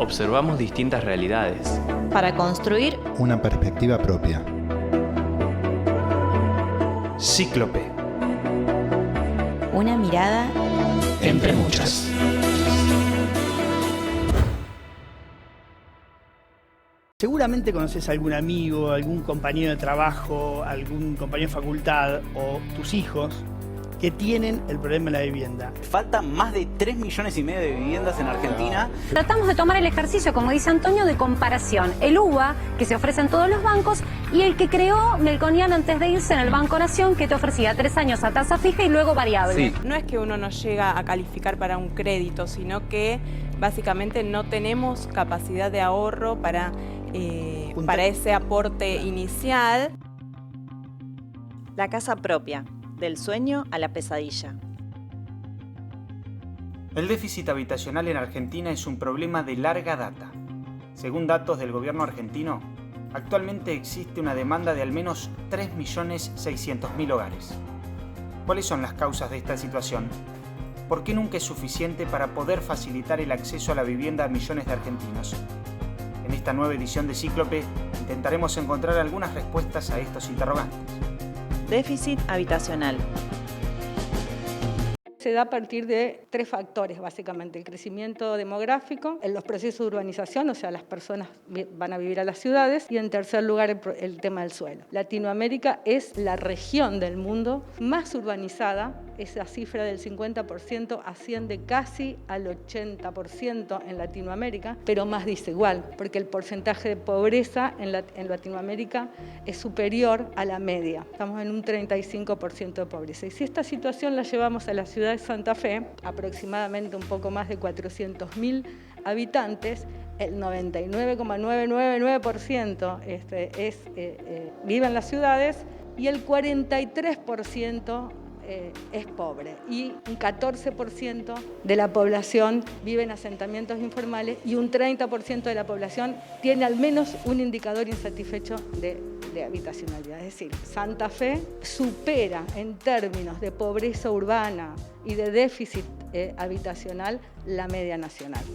observamos distintas realidades. Para construir una perspectiva propia. Cíclope. Una mirada entre muchas. Seguramente conoces a algún amigo, algún compañero de trabajo, algún compañero de facultad o tus hijos que tienen el problema de la vivienda. Faltan más de 3,5 millones de viviendas en Argentina. Tratamos de tomar el ejercicio, como dice Antonio, de comparación. El UBA, que se ofrece en todos los bancos, y el que creó Melconian antes de irse en el Banco Nación, que te ofrecía 3 años a tasa fija y luego variable. Sí. No es que uno no llega a calificar para un crédito, sino que básicamente no tenemos capacidad de ahorro para ese aporte inicial. La casa propia, del sueño a la pesadilla. El déficit habitacional en Argentina es un problema de larga data. Según datos del gobierno argentino, actualmente existe una demanda de al menos 3.600.000 hogares. ¿Cuáles son las causas de esta situación? ¿Por qué nunca es suficiente para poder facilitar el acceso a la vivienda a millones de argentinos? En esta nueva edición de Cíclope intentaremos encontrar algunas respuestas a estos interrogantes. Déficit habitacional. Se da a partir de 3 factores, básicamente. El crecimiento demográfico, los procesos de urbanización, o sea, las personas van a vivir a las ciudades, y en tercer lugar el tema del suelo. Latinoamérica es la región del mundo más urbanizada. Esa cifra del 50% asciende casi al 80% en Latinoamérica, pero más desigual, porque el porcentaje de pobreza en Latinoamérica es superior a la media. Estamos en un 35% de pobreza. Y si esta situación la llevamos a la ciudad de Santa Fe, aproximadamente un poco más de 400.000 habitantes, el 99,999% vive en las ciudades y el 43% es pobre, y un 14% de la población vive en asentamientos informales y un 30% de la población tiene al menos un indicador insatisfecho de habitacionalidad. Es decir, Santa Fe supera en términos de pobreza urbana y de déficit habitacional la media nacional.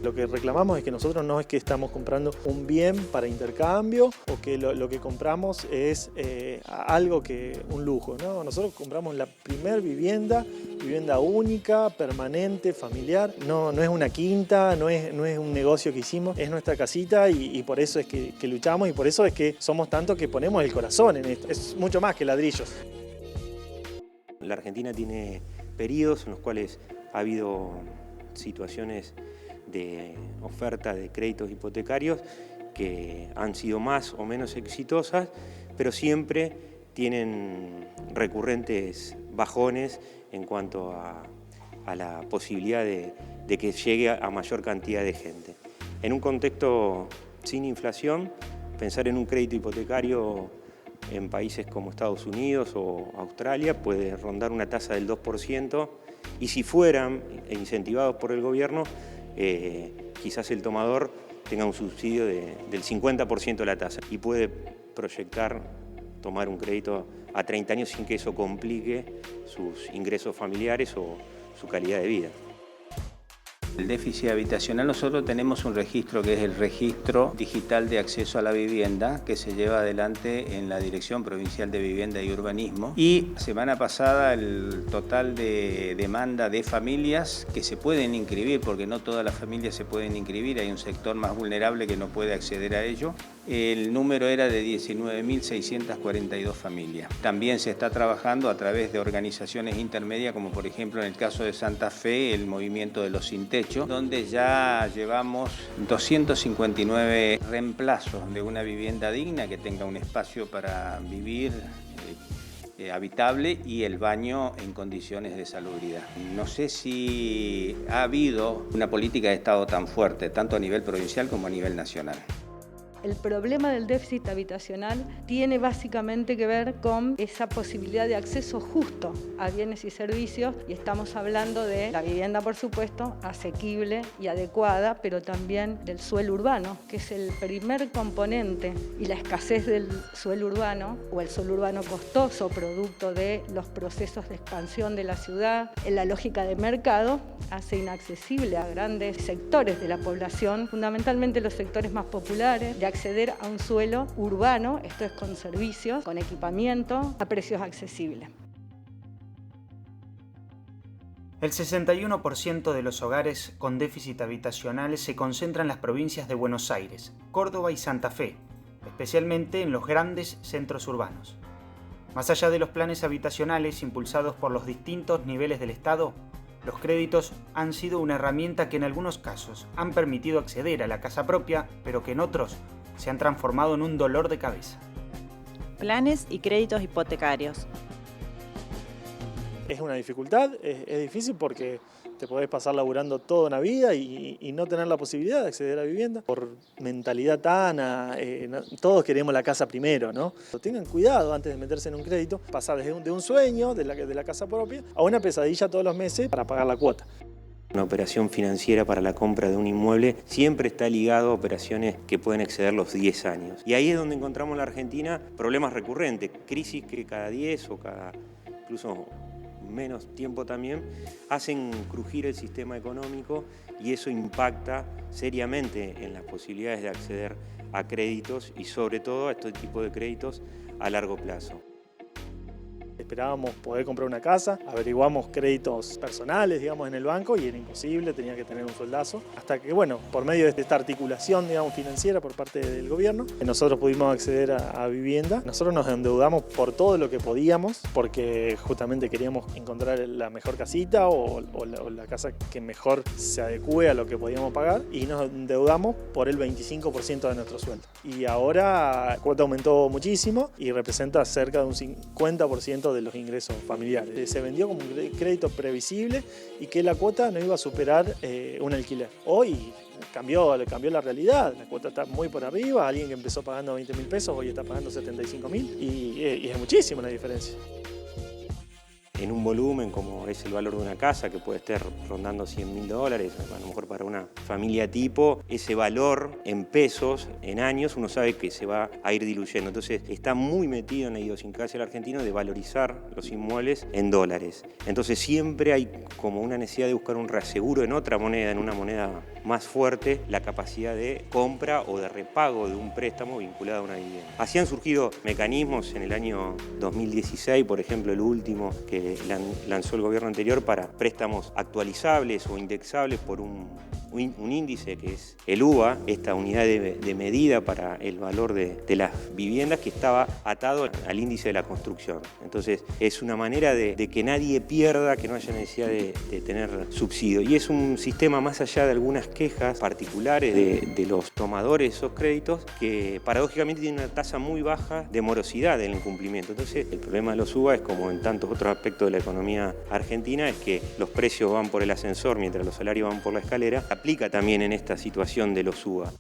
Lo que reclamamos es que nosotros no es que estamos comprando un bien para intercambio o que lo que compramos es algo que un lujo, ¿no? Nosotros compramos la primer vivienda única, permanente, familiar. No es una quinta, no es un negocio que hicimos, es nuestra casita y por eso es que luchamos y por eso es que somos tanto que ponemos el corazón en esto. Es mucho más que ladrillos. La Argentina tiene periodos en los cuales ha habido situaciones de oferta de créditos hipotecarios que han sido más o menos exitosas, pero siempre tienen recurrentes bajones en cuanto a la posibilidad de que llegue a mayor cantidad de gente. En un contexto sin inflación, pensar en un crédito hipotecario en países como Estados Unidos o Australia puede rondar una tasa del 2%, y si fueran incentivados por el gobierno, quizás el tomador tenga un subsidio del 50% de la tasa y puede proyectar tomar un crédito a 30 años sin que eso complique sus ingresos familiares o su calidad de vida. El déficit habitacional, nosotros tenemos un registro que es el Registro Digital de Acceso a la Vivienda, que se lleva adelante en la Dirección Provincial de Vivienda y Urbanismo. Y semana pasada el total de demanda de familias que se pueden inscribir, porque no todas las familias se pueden inscribir, hay un sector más vulnerable que no puede acceder a ello. El número era de 19.642 familias. También se está trabajando a través de organizaciones intermedias, como por ejemplo en el caso de Santa Fe, el movimiento de los sin techo, donde ya llevamos 259 reemplazos de una vivienda digna que tenga un espacio para vivir habitable y el baño en condiciones de salubridad. No sé si ha habido una política de Estado tan fuerte, tanto a nivel provincial como a nivel nacional. El problema del déficit habitacional tiene básicamente que ver con esa posibilidad de acceso justo a bienes y servicios, y estamos hablando de la vivienda, por supuesto, asequible y adecuada, pero también del suelo urbano, que es el primer componente, y la escasez del suelo urbano o el suelo urbano costoso, producto de los procesos de expansión de la ciudad, en la lógica de mercado, hace inaccesible a grandes sectores de la población, fundamentalmente los sectores más populares, de acceder a un suelo urbano, esto es con servicios, con equipamiento, a precios accesibles. El 61% de los hogares con déficit habitacional se concentra en las provincias de Buenos Aires, Córdoba y Santa Fe, especialmente en los grandes centros urbanos. Más allá de los planes habitacionales impulsados por los distintos niveles del Estado, los créditos han sido una herramienta que en algunos casos han permitido acceder a la casa propia, pero que en otros se han transformado en un dolor de cabeza. Planes y créditos hipotecarios. Es una dificultad, es difícil porque te podés pasar laburando toda una vida y no tener la posibilidad de acceder a vivienda. Por mentalidad tana, todos queremos la casa primero, ¿no? Tengan cuidado antes de meterse en un crédito, pasar de un sueño de la casa propia a una pesadilla todos los meses para pagar la cuota. Una operación financiera para la compra de un inmueble siempre está ligado a operaciones que pueden exceder los 10 años. Y ahí es donde encontramos en la Argentina problemas recurrentes, crisis que cada 10 o cada incluso menos tiempo también, hacen crujir el sistema económico y eso impacta seriamente en las posibilidades de acceder a créditos y sobre todo a este tipo de créditos a largo plazo. Esperábamos poder comprar una casa, averiguamos créditos personales, digamos, en el banco y era imposible, tenía que tener un sueldazo. Hasta que, bueno, por medio de esta articulación, digamos, financiera por parte del gobierno, nosotros pudimos acceder a vivienda. Nosotros nos endeudamos por todo lo que podíamos, porque justamente queríamos encontrar la mejor casita o la casa que mejor se adecue a lo que podíamos pagar y nos endeudamos por el 25% de nuestro sueldo. Y ahora la cuota aumentó muchísimo y representa cerca de un 50% de los ingresos familiares. Se vendió como un crédito previsible y que la cuota no iba a superar un alquiler. Hoy cambió la realidad, la cuota está muy por arriba, alguien que empezó pagando 20.000 pesos hoy está pagando 75.000 y es muchísima la diferencia. En un volumen como es el valor de una casa, que puede estar rondando $100.000, a lo mejor para una familia tipo, ese valor en pesos, en años, uno sabe que se va a ir diluyendo. Entonces está muy metido en la idiosincrasia del argentino de valorizar los inmuebles en dólares. Entonces siempre hay como una necesidad de buscar un reaseguro en otra moneda, en una moneda más fuerte, la capacidad de compra o de repago de un préstamo vinculado a una vivienda. Así han surgido mecanismos en el año 2016, por ejemplo, el último que lanzó el gobierno anterior para préstamos actualizables o indexables por un índice que es el UVA, esta unidad de medida para el valor de las viviendas que estaba atado al índice de la construcción. Entonces es una manera de que nadie pierda, que no haya necesidad de tener subsidio. Y es un sistema más allá de algunas quejas particulares de los tomadores de esos créditos que paradójicamente tiene una tasa muy baja de morosidad del incumplimiento. Entonces el problema de los UVA es como en tantos otros aspectos de la economía argentina, es que los precios van por el ascensor mientras los salarios van por la escalera. Aplica también en esta situación de los UVA.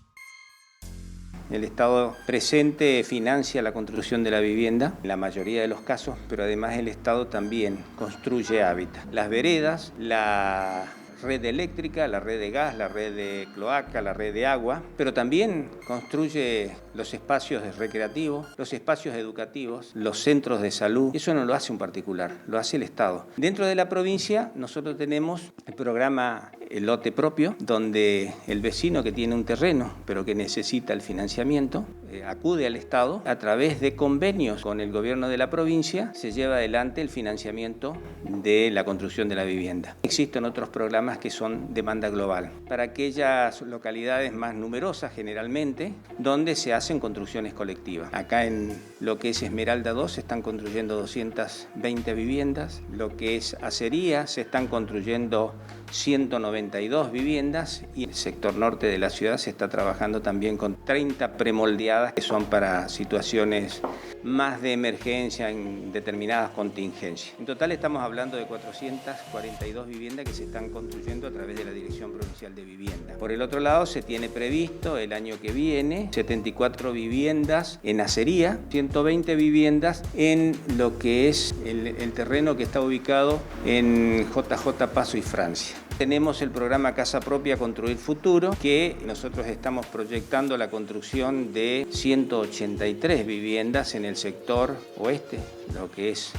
El Estado presente financia la construcción de la vivienda, en la mayoría de los casos, pero además el Estado también construye hábitat. Las veredas, la red eléctrica, la red de gas, la red de cloaca, la red de agua, pero también construye los espacios recreativos, los espacios educativos, los centros de salud. Eso no lo hace un particular, lo hace el Estado. Dentro de la provincia nosotros tenemos el programa El Lote Propio, donde el vecino que tiene un terreno pero que necesita el financiamiento acude al Estado a través de convenios con el gobierno de la provincia, se lleva adelante el financiamiento de la construcción de la vivienda. Existen otros programas que son demanda global, para aquellas localidades más numerosas generalmente, donde se hacen construcciones colectivas. Acá en lo que es Esmeralda 2 se están construyendo 220 viviendas, lo que es Acería se están construyendo 192 viviendas y en el sector norte de la ciudad se está trabajando también con 30 premoldeados privadas que son para situaciones más de emergencia en determinadas contingencias. En total estamos hablando de 442 viviendas que se están construyendo a través de la Dirección Provincial de Vivienda. Por el otro lado, se tiene previsto el año que viene 74 viviendas en acería, 120 viviendas en lo que es el terreno que está ubicado en JJ Paso y Francia. Tenemos el programa Casa Propia Construir Futuro, que nosotros estamos proyectando la construcción de 183 viviendas en el sector oeste, lo que es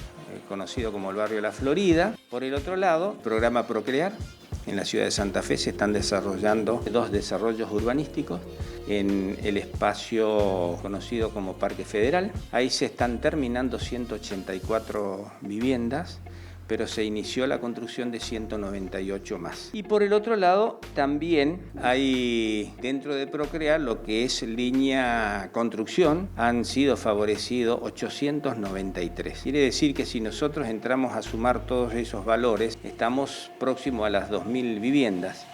conocido como el barrio La Florida. Por el otro lado, el programa Procrear. En la ciudad de Santa Fe se están desarrollando 2 desarrollos urbanísticos en el espacio conocido como Parque Federal. Ahí se están terminando 184 viviendas, pero se inició la construcción de 198 más. Y por el otro lado, también hay dentro de Procrear lo que es línea construcción, han sido favorecidos 893. Quiere decir que si nosotros entramos a sumar todos esos valores, estamos próximos a las 2.000 viviendas.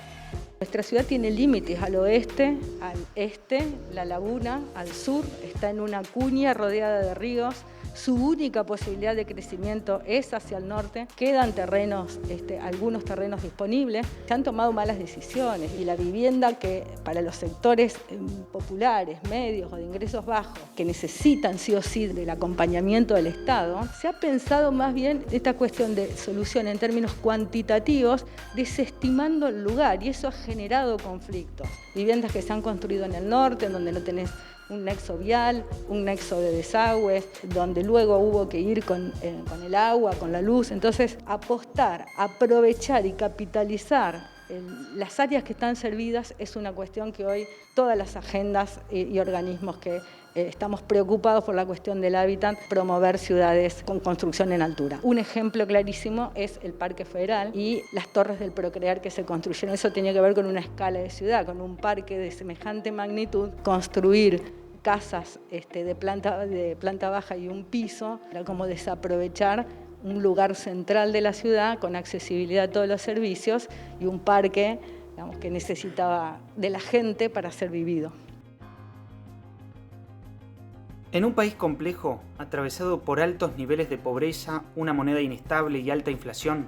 Nuestra ciudad tiene límites al oeste, al este, la laguna, al sur, está en una cuña rodeada de ríos. Su única posibilidad de crecimiento es hacia el norte. Quedan terrenos, algunos terrenos disponibles. Se han tomado malas decisiones y la vivienda que para los sectores populares, medios o de ingresos bajos, que necesitan sí o sí del acompañamiento del Estado, se ha pensado más bien esta cuestión de solución en términos cuantitativos, desestimando el lugar, y eso ha generado conflictos. Viviendas que se han construido en el norte, en donde no tenés un nexo vial, un nexo de desagües, donde luego hubo que ir con el agua, con la luz. Entonces, apostar, aprovechar y capitalizar las áreas que están servidas es una cuestión que hoy todas las agendas y organismos que estamos preocupados por la cuestión del hábitat, promover ciudades con construcción en altura. Un ejemplo clarísimo es el Parque Federal y las torres del Procrear que se construyeron. Eso tenía que ver con una escala de ciudad, con un parque de semejante magnitud. Construir casas de planta baja y un piso era como desaprovechar un lugar central de la ciudad con accesibilidad a todos los servicios y un parque, digamos, que necesitaba de la gente para ser vivido. En un país complejo, atravesado por altos niveles de pobreza, una moneda inestable y alta inflación,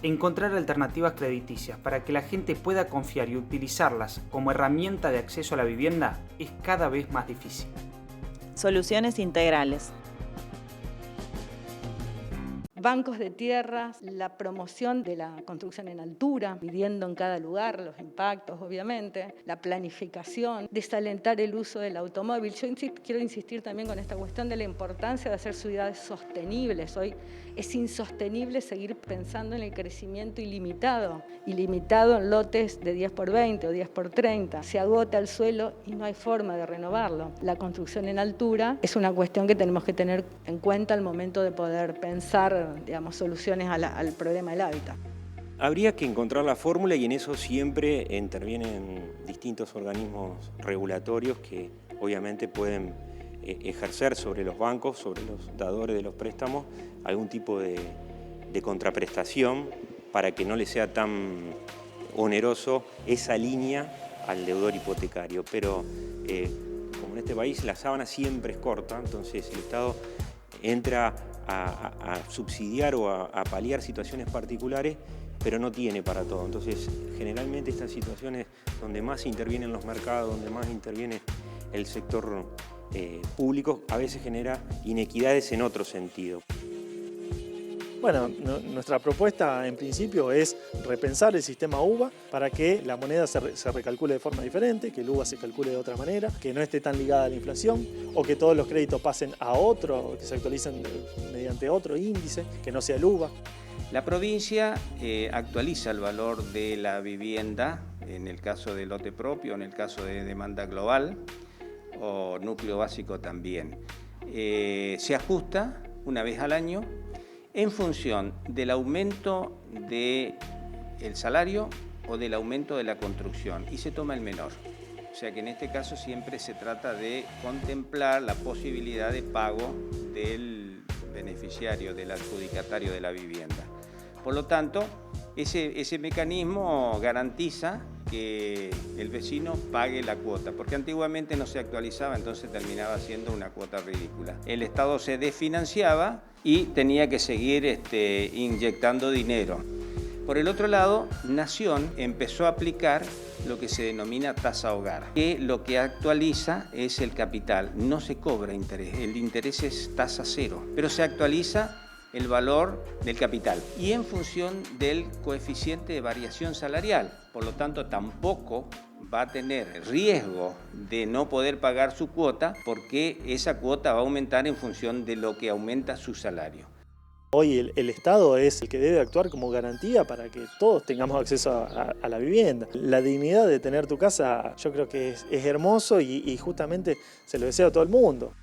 encontrar alternativas crediticias para que la gente pueda confiar y utilizarlas como herramienta de acceso a la vivienda es cada vez más difícil. Soluciones integrales. Bancos de tierras, la promoción de la construcción en altura, midiendo en cada lugar los impactos, obviamente, la planificación, desalentar el uso del automóvil. Yo quiero insistir también con esta cuestión de la importancia de hacer ciudades sostenibles. Hoy es insostenible seguir pensando en el crecimiento ilimitado en lotes de 10 por 20 o 10 por 30. Se agota el suelo y no hay forma de renovarlo. La construcción en altura es una cuestión que tenemos que tener en cuenta al momento de poder pensar, digamos, soluciones al problema del hábitat. Habría que encontrar la fórmula y en eso siempre intervienen distintos organismos regulatorios que obviamente pueden ejercer sobre los bancos, sobre los dadores de los préstamos, algún tipo de contraprestación para que no le sea tan oneroso esa línea al deudor hipotecario. Pero como en este país la sábana siempre es corta, entonces el Estado entra a subsidiar o a paliar situaciones particulares, pero no tiene para todo. Entonces, generalmente estas situaciones donde más intervienen los mercados, donde más interviene el sector público, a veces genera inequidades en otro sentido. Bueno, nuestra propuesta en principio es repensar el sistema UVA para que la moneda se recalcule de forma diferente, que el UVA se calcule de otra manera, que no esté tan ligada a la inflación o que todos los créditos pasen a otro, que se actualicen mediante otro índice, que no sea el UVA. La provincia actualiza el valor de la vivienda en el caso de lote propio, en el caso de demanda global o núcleo básico también. Se ajusta una vez al año en función del aumento del salario o del aumento de la construcción y se toma el menor. O sea que en este caso siempre se trata de contemplar la posibilidad de pago del beneficiario, del adjudicatario de la vivienda. Por lo tanto, ese mecanismo garantiza que el vecino pague la cuota, porque antiguamente no se actualizaba, entonces terminaba siendo una cuota ridícula. El Estado se desfinanciaba y tenía que seguir inyectando dinero. Por el otro lado, Nación empezó a aplicar lo que se denomina tasa hogar, que lo que actualiza es el capital, no se cobra interés, el interés es tasa cero, pero se actualiza el valor del capital y en función del coeficiente de variación salarial. Por lo tanto, tampoco va a tener riesgo de no poder pagar su cuota porque esa cuota va a aumentar en función de lo que aumenta su salario. Hoy el Estado es el que debe actuar como garantía para que todos tengamos acceso a la vivienda. La dignidad de tener tu casa yo creo que es hermoso y justamente se lo deseo a todo el mundo.